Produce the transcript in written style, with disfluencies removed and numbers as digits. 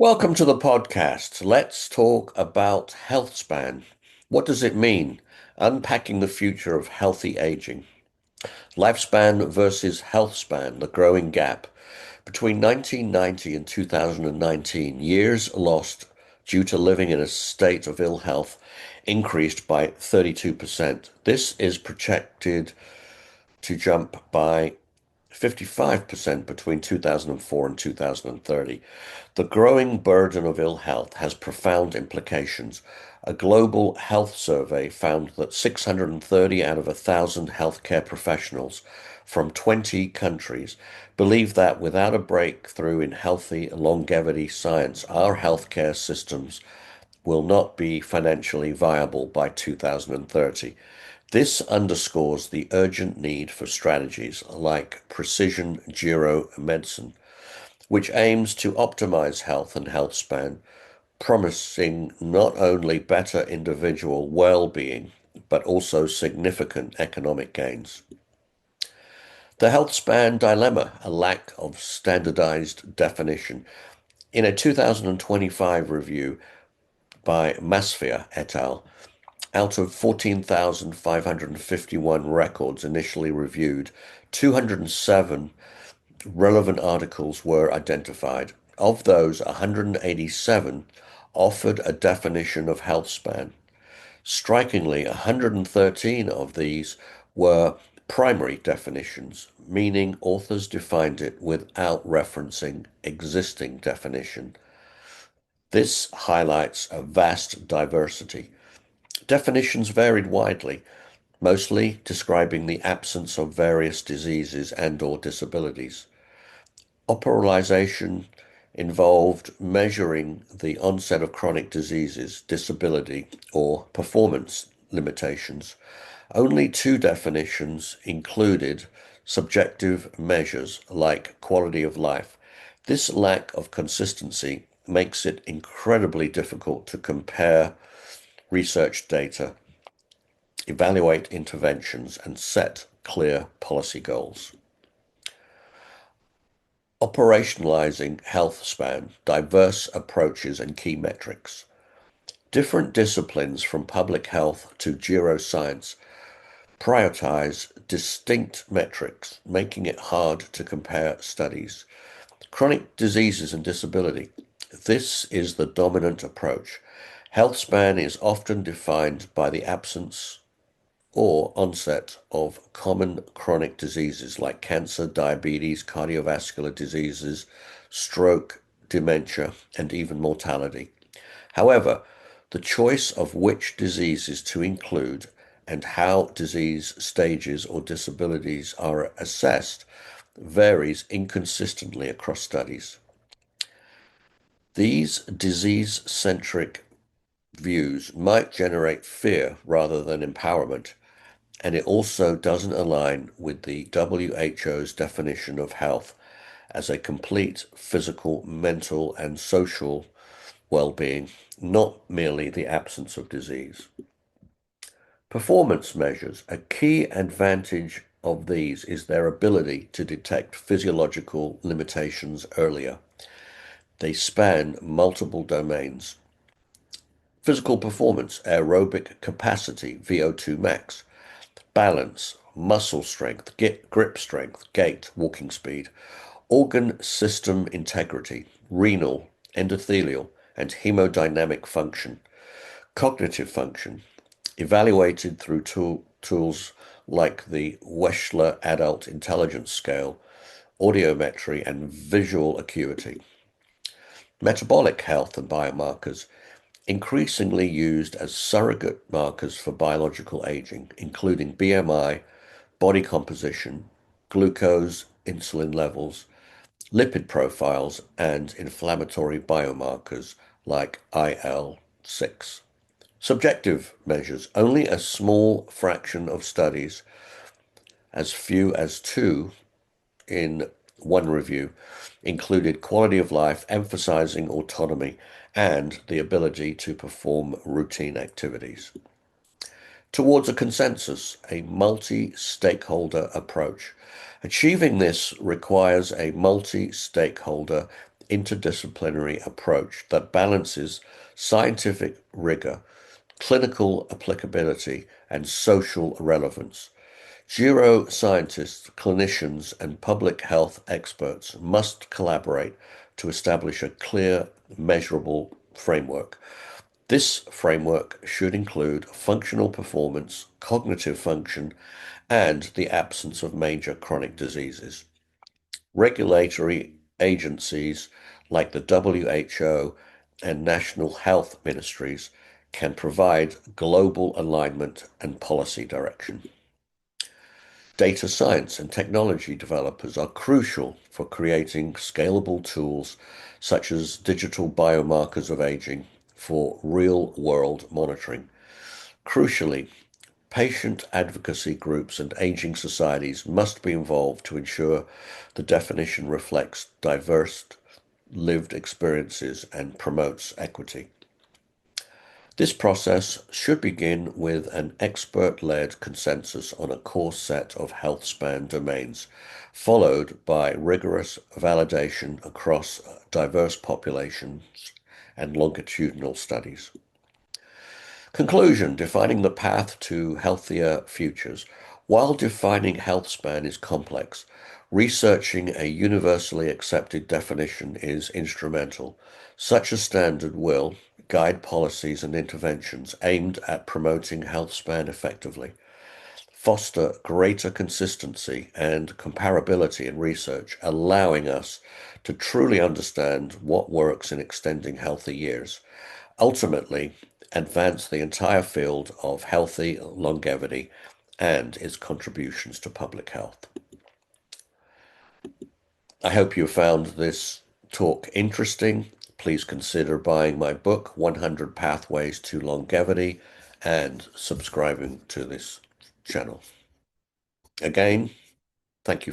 Welcome to the podcast. Let's talk about Healthspan. What does it mean? Unpacking the future of healthy aging. Lifespan versus healthspan, the growing gap. Between 1990 and 2019, years lost due to living in a state of ill health increased by 32%. This is projected to jump by 55% between 2004 and 2030. The growing burden of ill health has profound implications. A global health survey found that 630 out of 1,000 healthcare professionals from 20 countries believe that without a breakthrough in healthy longevity science, our healthcare systems will not be financially viable by 2030. This underscores the urgent need for strategies like precision medicine, which aims to optimize health and health span, promising not only better individual well-being, but also significant economic gains. The health span dilemma, a lack of standardized definition. In a 2025 review by Masfia et al., out of 14,551 records initially reviewed, 207 relevant articles were identified. Of those, 187 offered a definition of health span. Strikingly, 113 of these were primary definitions, meaning authors defined it without referencing existing definition. This highlights a vast diversity. Definitions varied widely, mostly describing the absence of various diseases and/or disabilities. Operationalization involved measuring the onset of chronic diseases, disability, or performance limitations. Only two definitions included subjective measures like quality of life. This lack of consistency makes it incredibly difficult to compare research data, evaluate interventions, and set clear policy goals. Operationalizing health span, diverse approaches and key metrics. Different disciplines from public health to geroscience prioritize distinct metrics, making it hard to compare studies. Chronic diseases and disability. This is the dominant approach. Health span is often defined by the absence or onset of common chronic diseases like cancer, diabetes, cardiovascular diseases, stroke, dementia, and even mortality. However, the choice of which diseases to include and how disease stages or disabilities are assessed varies inconsistently across studies. These disease-centric views might generate fear rather than empowerment, and it also doesn't align with the WHO's definition of health as a complete physical, mental, and social well-being, not merely the absence of disease. Performance measures. A key advantage of these is their ability to detect physiological limitations earlier. They span multiple domains. Physical performance, aerobic capacity, VO2 max, balance, muscle strength, grip strength, gait, walking speed, organ system integrity, renal, endothelial, and hemodynamic function, cognitive function, evaluated through tools like the Wechsler Adult Intelligence Scale, audiometry, and visual acuity. Metabolic health and biomarkers, increasingly used as surrogate markers for biological aging, including BMI, body composition, glucose, insulin levels, lipid profiles, and inflammatory biomarkers like IL-6. Subjective measures. Only a small fraction of studies, as few as two in one review, included quality of life, emphasizing autonomy and the ability to perform routine activities. Towards a consensus, a multi-stakeholder approach. Achieving this requires a multi-stakeholder interdisciplinary approach that balances scientific rigor, clinical applicability, and social relevance. Neuroscientists, clinicians, and public health experts must collaborate to establish a clear, measurable framework. This framework should include functional performance, cognitive function, and the absence of major chronic diseases. Regulatory agencies like the WHO and national health ministries can provide global alignment and policy direction. Data science and technology developers are crucial for creating scalable tools such as digital biomarkers of aging for real-world monitoring. Crucially, patient advocacy groups and aging societies must be involved to ensure the definition reflects diverse lived experiences and promotes equity. This process should begin with an expert-led consensus on a core set of health span domains, followed by rigorous validation across diverse populations and longitudinal studies. Conclusion: defining the path to healthier futures. While defining health span is complex, researching a universally accepted definition is instrumental. Such a standard will guide policies and interventions aimed at promoting health span effectively, foster greater consistency and comparability in research, allowing us to truly understand what works in extending healthy years, ultimately advance the entire field of healthy longevity and its contributions to public health. I hope you found this talk interesting. Please consider buying my book, 100 Pathways to Longevity, and subscribing to this channel. Again, thank you.